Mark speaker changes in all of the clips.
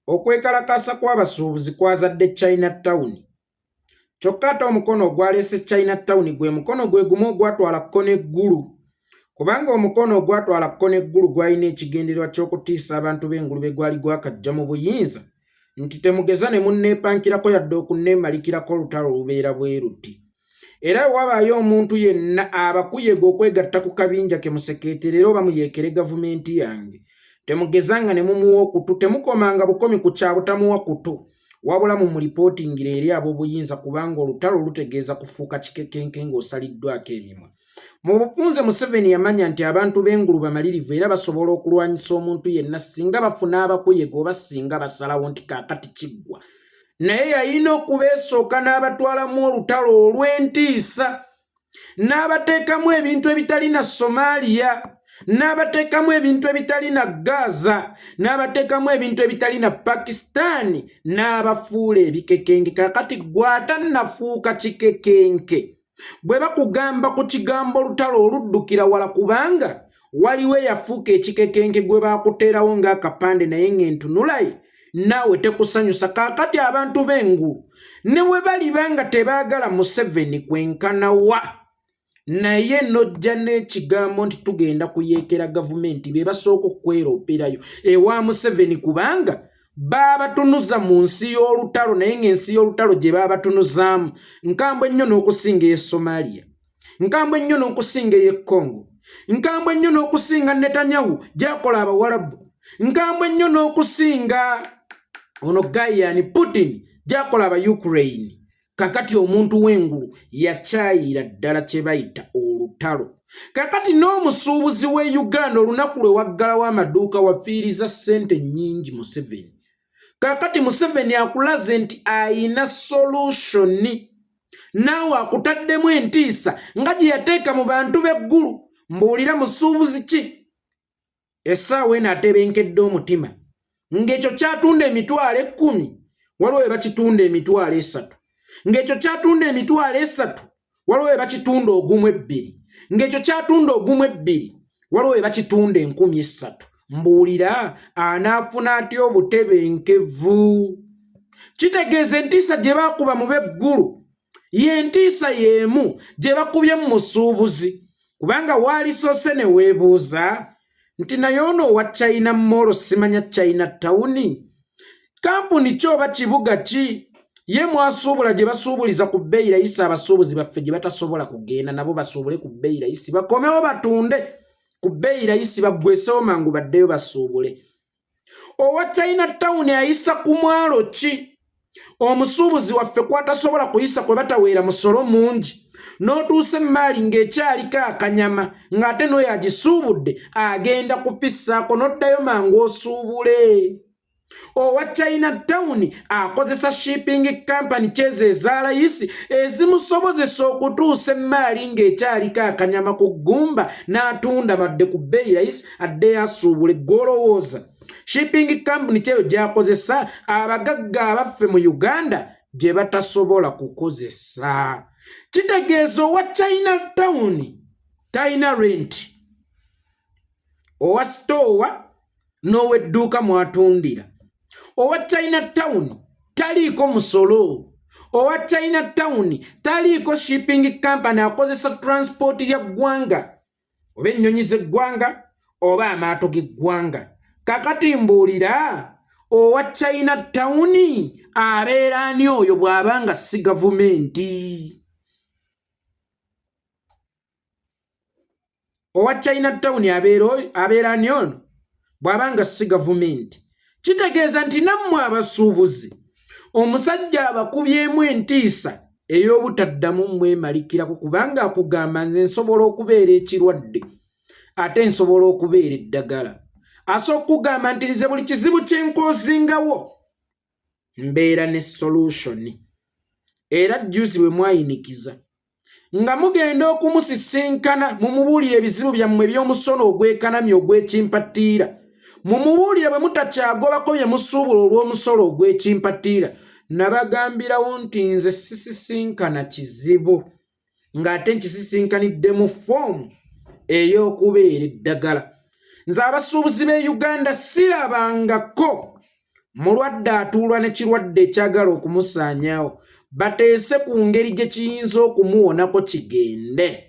Speaker 1: okwekalakasa kw'abasuubuzi kwazadde Chinatown. Kyokka ate omukono ogwaleese Chinatown gwe mukono gwe gumu ogwatwala kkono eggulu. Kubanga omukono ogwatwala kkono eggulu gwalina ekigendererwa ky'okutiisa abantu b'engulube gwali gwakajja mu buyinza nti temugeza ne munneepankirako yadde okunneemalikirako olutalo olubeera bwe ruti. Era wabaayo omuntu yenna abakuyega okwegatta ku kabinja ke musekeeterera oba muyeekere gavumenti yange, temugezanga ne mumuwa okutu, temukomanga bukomi ku kyabutamuwa kutu, wabula mu mulipootingira eri ab'obuyinza kubanga olutalo lutegeeza kufuuka kikekenke ng'osaliddwako emimwa. Mu bufunze Museveni yamanya nti abantu b'engulu bamalirivu era basobola okulwanyisa omuntu yenna singa bafuna abakuyega oba singa basalawo nti kaakati kiggwa. Naye yalina okubeesooka n'abatwalamu olutalo olw'entiisa, n'abateekamu ebintu ebitalina Somalia, n'abateekamu ebintu ebitalina Gaza, n'abateekamu ebintu ebitalina Pakistan, n'abafuula ebikekenke. Kaakati gwatannafuuka kikekenke. Bwe bakugamba ku kigambo olutalo oluddukira wala kubanga waliwo eyafuuka ekikekenke gwe baakuteerawo ng'akapande naye ng'entunulayi naawe tekusanyusa. Kaakati abantu b'engulu ne we balibanga tebaagala Museveni kwenkanawa, naye nojja n'ekigambo nti tugenda kuyeekera gavumenti be basooka okwerooperayo ewa Museveni kubanga baabatunuza mu nsi y'olutalo, naye ng'ensi y'olutalo gye baabatunuzaamu nkambwe ennyo n'okusinga ey'e Somalia, nkambwe ennyo n'okusinga ey'e Congo, nkambwe ennyo n'okusinga Netanyahu gy'akola Abawarabu, nkambwe nnyo n'okusinga ono Gayani Putin gy'akola Aba-Ukraine. Kakati omuntu w'engulu yakyayira ddala kye bayita olutalo. Kakati n'omusuubuzi w'e Uganda olunaku lwe waggalawo amaduuka wafiiriza ssente nnyingi Museveni. Kakati Museveni akulaze nti ayina solutioni, naawe akutaddemu entiisa nga gye yateeka mu bantu b'eggulu. Mbuulira musuubuzi ki? Essaawa eno atebenkedde omutima ng'ekyo kyatunda emitwalo 10 waliwo we bakitunda emitwalo 3, ng'ekyo kyatunda emitwalo 3 waliwo we bakitunda ogumu 2, ng'ekyo kyatunda ogumu 2 waliwo we bakitunda 3,000. Mbuulira anaafuna atya obutebenkevu? Kitegeeza entiisa gye baakuba mu b'eggulu ye ntiisa y'emu gye bakubye mu musuubuzi, kubanga waali soose ne weebuuza nti naye ono owa China Mall simanya Chinatown kampuni ki oba kibuga ki? Ye mwasuubula gye basuubuliza ku bbeeyi layisi abasuubuzi baffe gye batasobola kugenda nabo basuubule ku bbeeyi layisi, bakomewo batunde ku bbeeyi layisi baggwesewo mangu baddeyo basuubule. Owa Chinatown ayisa ku mwalo ki? Omusuubuzi waffe kwatasobola kuyisa kwe bataweera musolo mungi, n'otuuse emmaali ng'ekyaliko akanyama ng'ate n'oyo agisuubudde agenda kufissaako n'oddayo mangu osuubule. Owa Chinatown akozesa shipping company kyezo eza layisi ezimusobozesa okutuusa emmaali ng'ekyaliko akanyama ku ggumba n'atunda badde ku bbeeyi layisi adde asuubule. Gw'olowooza shipping company kyeyo gy'akozesa abagagga abaffe mu Uganda gye batasobola kukozesa. Kitegeeza owa Chinatown talina rent, owa store n'ow'edduuka mwatundira. Owa Chinatown taliiko musolo, owa Chinatown taliiko shipping company akozesa transport ya ggwanga oba ennyonyi z'eggwanga oba amaato g'eggwanga. Kakati mbuulira owa Chinatown abeera ani oyo bw'abanga si gavumenti? Owa Chinatown abeera ani ono bw'abanga si gavumenti? Kitegeeza nti nammwe abasuubuzi omusajja abakubyemu entiisa ey'obutaddamu mwemalikirako kubanga akugamba nze nsobola okubeera ekirwadde ate nsobola okubeera eddagala. Asooka okugamba nti nze buli kizibu kyenkoosingawo mbeera ne solutioni. Era juzi bwe mwayinikiza nga mugenda okumusisinkana mumubuulire ebizibu byammwe by'omusono ogwekanamye ogw'ekimpatiira, mumubuulire bwe mutakyagobako bye musuubula olw'omusolo ogw'ekimpatiira. Nabagambirawo nti nze sisisinkana kizibu ng'ate nkisisinkanidde mu foomu ey'okubeera eddagala. Nze abasuubuzi b'e Uganda sirabangako mulwadde atuulwa ne kirwadde ekyagala okumusaanyaawo bateese ku ngeri gye kiyinza okumuwonako kigende.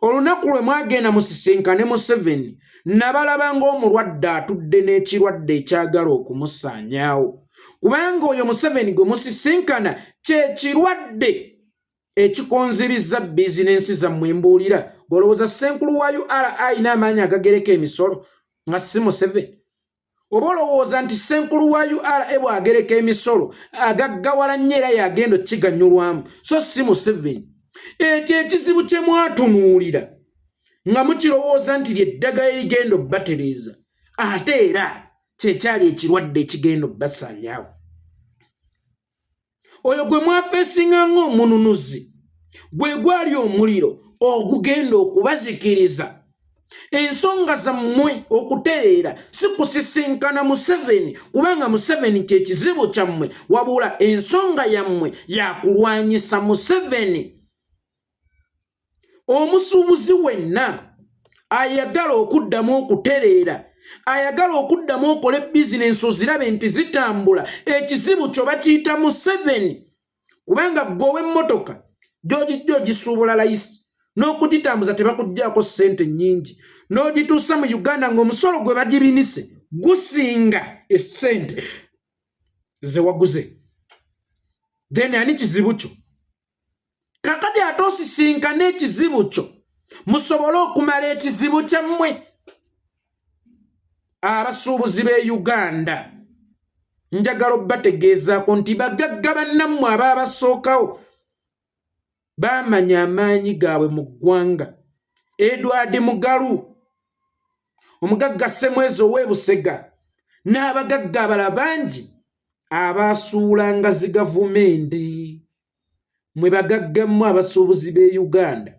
Speaker 1: Olunaku lwe mwagenda musisinkane Museveni nabalaba ng'omulwadde atudde n'ekirwadde ekyagala okumusaanyaawo kubanga oyo Museveni gwe musisinkana kye kirwadde ekikonzibizza bizinensi zammwe mbuulira. Olowooza Ssenkulu wa URA ayina amaanyi agagereka emisolo nga si Museveni? Oba olowooza nti Ssenkulu wa URA bw'agereka emisolo agaggawala nnyo era yagenda okiganyulwamu so si Museveni? Ekyo ekizibu kye mwatunuulira nga mukirowooza nti ly'eddagala erigenda obbatereeza ate era kyekyali ekirwadde ekigenda obbasaanyaawo. Oyo gwe mwafeesinga ng'omununuzi gwe gwali omuliro ogugenda okubazikiriza. Ensonga zammwe okutereera si kusisinkana Museveni kubanga Museveni kye kizibu kyammwe wabula ensonga yammwe yakulwanyisa Museveni. Omusuubuzi wenna ayagala okuddamu okutereera, ayagala okuddamu okola bizinensi ozirabe nti zitambula, ekizibu kyo bakiyita Museveni kubanga gwe ow'emmotoka gy'ogijja ogisuubula layisi n'okugitambuza tebakuggyako ssente nnyingi n'ogituusa mu Uganda ng'omusolo gwe bagibinise gusinga essente ze waguze. Then ani kizibu kyo? Kakati ate osisinkana ekizibu kyo musobole okumala ekizibu kyammwe. Abasuubuzi b'e Uganda njagala obbategeezaako nti bagagga bannammwe abaabasookawo baamanya amaanyi gaabwe mu ggwanga. Edward Mugalu, omugagga Ssemwezi ow'e Busega n'abagagga abalala bangi abaasuulanga zi gavumenti. Mwe bagaggamu abasuubuzi b'e Uganda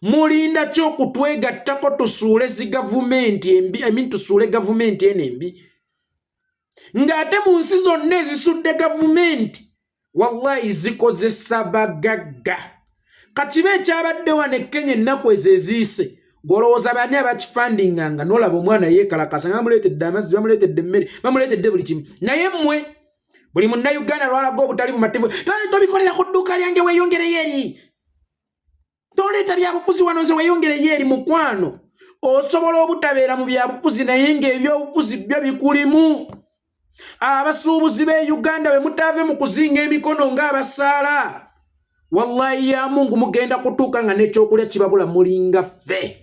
Speaker 1: mulinda ki okutwegattako tusuule zi gavumenti embi, tusuule gavumenti eno embi ng'ate mu nsi zonna ezisudde gavumenti wallahi zikozesa bagagga. Kakibe ekyabadde wano e Kenya ennaku ezo eziise ng'olowooza bani abakifandinganga n'olaba omwana yeekalakasa nga bamuleetedde amazzi, bamuleetedde emmere, bamuleetedde buli kimu. Naye mmwe buli munnayuganda lwalaga obutali bumativu tobikolera ku dduuka lyange weeyongereyo eri, toleeta byabufuzi wano nze weeyongereyo eri. Mukwano osobola obutabeera mu byabufuzi naye ng'ebyobufuzi byo bikulimu. Abasuubuzi b'e Uganda bwe mutaave mu kuzinga emikono ng'abasaala wallahi ya Mungu mugenda kutuuka nga n'ekyokulya kibabula mulinga ffe.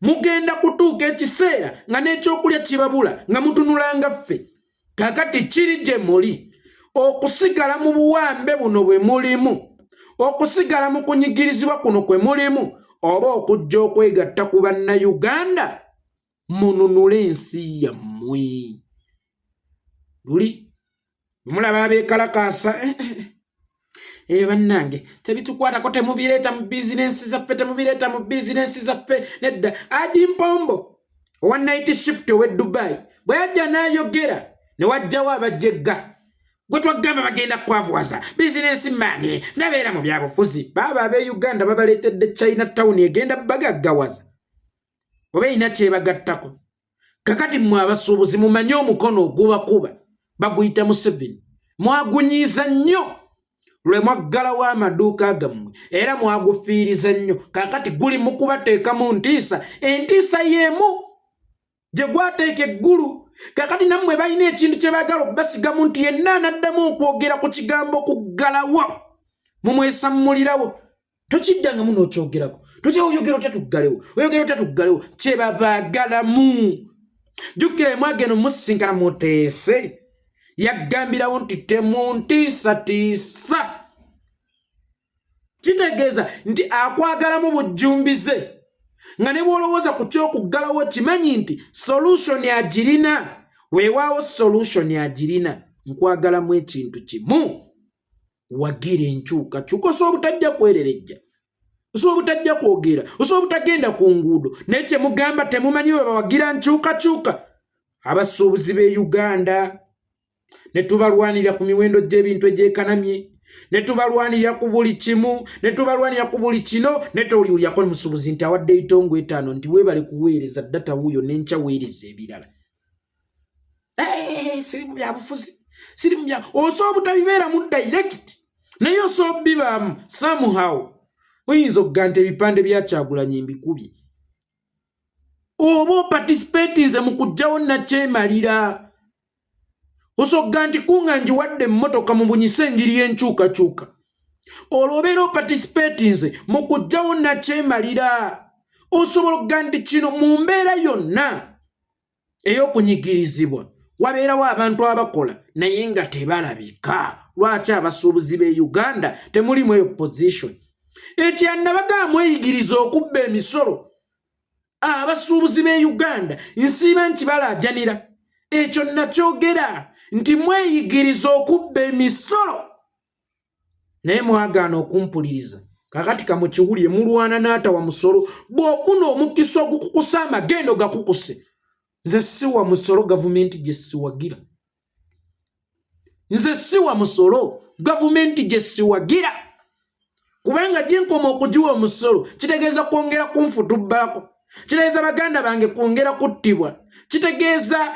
Speaker 1: Mugenda kutuuka ekiseera nga n'ekyokulya kibabula nga mutunulanga ffe. Kakati kiri gye muli okusigala mu buwambe buno bwe mulimu, okusigala mu kunyigirizibwa kuno kwe mulimu, oba okujja okwegatta ku bannayuganda mununule ensi yammwe. Luli mulaba abeekalakaasa bannange tebitukwatako, temubireeta mu bizinensi zaffe, temubireeta mu bizinensi zaffe. Nedda Adi Mpombo owa night shift ow'e Dubai bwe yajja n'ayogera ne wajjawo abajjegga gwe twagamba bagenda kwavwaza bizinensi maani nabeera mu byabufuzi. Baaba ab'e Uganda babaleetedde China Town egenda bagaggawaza oba erina kyebagattako. Kakati mmwe abasuubuzi mumanye omukono ogubakuba baguyita Museveni. Mwagunyiiza nnyo lwe mwaggalawo amaduuka gammwe era mwagufiiriza nnyo. Kakati guli mu kubateeka mu ntiisa, entiisa y'emu gye gwateeka eggulu. Kakati nammwe balina ekintu kye baagala obbasigamu nti yenna anaddamu okwogera ku kigambo kuggalawo mumwesammulirawo. Tokiddangamu n'okyogerako, tokyoyogera otya tuggalewo, oyogera otya tuggalewo, kye babaagalamu. Jjukira mwagenda musisinkana muteese yaggambirawo nti temuntiisatiisa. Kitegeeza nti akwagalamu bujjumbize nga ne bw'olowooza ku kyokuggalawo kimanyi nti solution agirina. Weewaawo solution agirina. Nkwagalamu ekintu kimu, wagira enkyukakyuka. Osobola obutajja kwererejja, osobola obutajja kwogera, osobola obutagenda ku nguudo, naye kye mugamba temumanyi we bawagira nkyukakyuka. Abasuubuzi b'e Uganda ne tubalwanira ku miwendo gy'ebintu egyekanamye, ne tubalwanira ku buli kimu, ne tubalwanira ku buli kino, ne toliwulyako musuubuzi nti awadde itongo 5 nti weebale kuweereza data wuuyo n'enkya weereza ebirala. sirimu byabufuzi sirimu bya osobola obutabibeera mu direct naye osobola bibaamu somehow oyinza okuganta ebipande bya Kyagulanyi mbikubye oba participatinze mu kujjawo nakyemalira osobola nti kunganji wadde emmotoka mu bunyise enjiri y'enkyukakyuka olwobeera participatinze mu kujjawo nakyemalira osobola okuga nti kino mu mbeera yonna ey'okunyigirizibwa wabeerawo abantu abakola naye nga tebalabika lwaki abasuubuzi b'e Uganda temulimu eyo position ekyanna bagamba mweyigiriza okubba emisolo abasuubuzi b'e Uganda nsiiba nkibalajanira ekyo nakyogera nti mweyigiriza okubba emisolo naye mwagaana okumpuliriza kakati kamukiwulire mulwana n'atawa musolo bw'ofuna omukisa ogukukusa amagendo gakukuse nze siwa musolo gavumenti gye siwagira nze siwa musolo gavumenti gye siwagira kubanga gyenkoma okugiwa omusolo kitegeeza kwongera kunfutubbalako kitegeeza baganda bange kwongera kuttibwa kitegeeza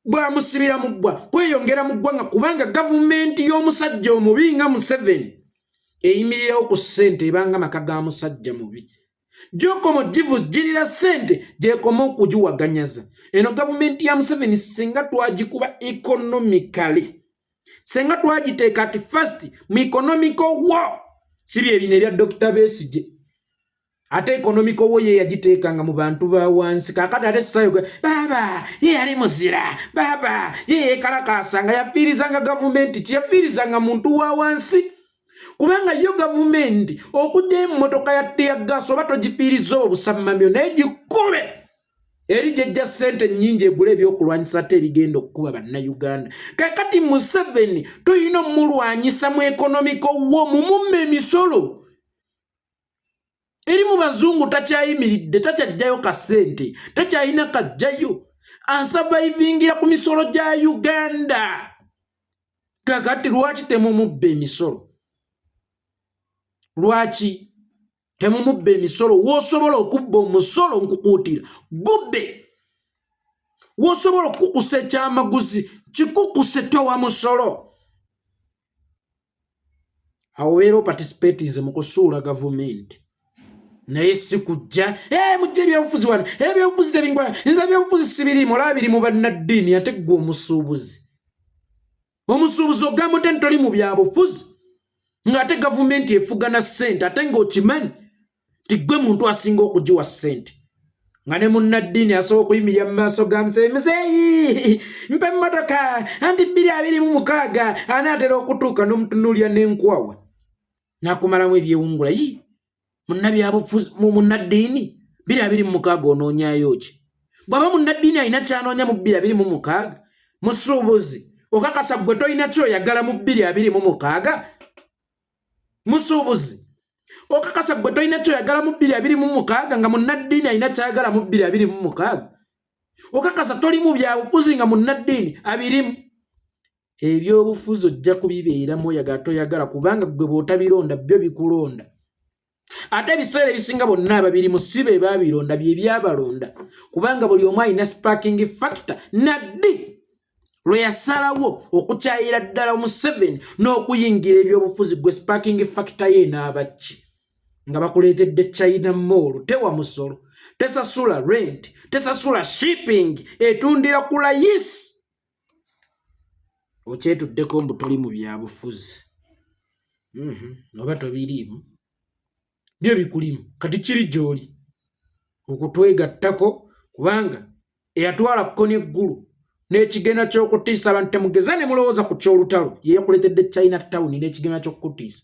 Speaker 1: bwamusibira mu ggwa kweyongera mu ggwanga kubanga gavumenti y'omusajja omubi nga Museveni eyimirirawo ku ssente ebanga maka ga musajja mubi gy'okoma ogivujjirira ssente gy'ekoma okugiwaganyaza eno gavumenti ya Museveni singa twagikuba economically singa twagiteeka ati first mu economical war si byebino ebya Dr. Besigye ate economical war ye yagiteekanga mu bantu ba wansi kakati ate sayoga baba ye yali muzira baba ye yekalakaasanga yafiirizanga gavumenti kiyafiirizanga muntu wa wansi kubanga yo gavumenti okudde emmotoka ya teyaggasi oba togifiiriza obusamamyo naye gikube eri gyejja ssente nnyingi egula ebyokulwanyisa ate ebigenda okukuba bannayuganda kakati Museveni tuyina omulwanyisa mu ekonomiko wo mumumma emisolo eri mu bazungu takyayimiridde takyajjayo kasente takyayina kajjayo ansavaivingira ku misolo gya Uganda kakati lwaki temumubba emisolo lwaki temumubba emisolo wosobola okubba omusolo nkukuutira gubbe wosobola okukukusa ekyamaguzi kikukuse towa musolo awo beera participatinze mu kusuula gavumenti naye si kujja mujja ebyobufuzi wano ebyobufuzi tebingwa nza ebyobufuzi sibirimu olaba biri mu bannaddiini ate ggwe omusuubuzi ogamba nti toli mu byabufuzi ng'ate gavumenti efugana ssente ate ng'okimanyi ti ggwe muntu asinga okugiwa ssente nga ne munnaddiini asobola okuyimirira mu maaso ga muzeeyi mpa emmotoka anti 226 anaatera okutuuka n'omutunuulya n'enkwawa n'akumalamu ebyewungula munnaddiini 226 onoonyayo ki bw'aba munnaddiini alina kyanoonya mu 226 musuubuzi okakasa gwe tolina kyoyagala mu 226 musuubuzi okakasa gwe tolina kyoyagala mu 226 nga munnaddiini alina kyayagala mu 226 okakasa toli mu byabufuzi nga munnaddiini abirimu ebyobufuzi ojja kubibeeramu oyagala toyagala kubanga gwe bw'otabironda byo bikulonda ate ebiseera ebisinga bonna ababirimu si be baabironda bye byabalonda kubanga buli omu alina sparking factor naddi lwe yasalawo okukyayira ddala Museveni n'okuyingira ebyobufuzi gwe sparking factor ye n'abaki nga bakuleetedde China Mall tewa musolo tesasula rent tesasula shipping etundira ku layisi okyetuddeko mbu toli mu byabufuzi oba tobiriimu byo bikulimu kati kiri gy'oli okutwegattako kubanga eyatwala kkoni eggulu n'ekigenda ky'okutiisa abantu temugeza ne mulowooza ku ky'olutalo ye yakuleetedde China Town n'ekigenda ky'okutiisa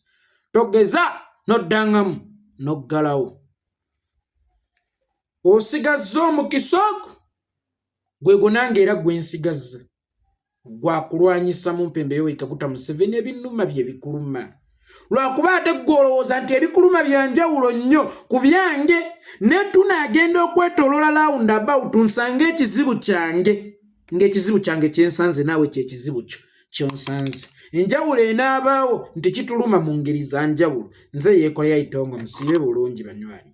Speaker 1: togeza n'oddangamu n'oggalawo osigazza omukisa ogwo gwego nange era gwe nsigazza gwakulwanyisa mu mpembe y'owekaguta Museveni ebinnuma bye bikuluma lwakuba ate ggwe olowooza nti ebikuluma bya njawulo nnyo ku byange ne tunaagenda okwetoolola round about nsange ekizibu kyange ng'ekizibu kyange kyensanze naawe kyekizibu kyo kyonsanze enjawulo enaabaawo nti kituluma mu ngeri za njawulo nze yeekola yayitongo musiibe bulungi banywanyi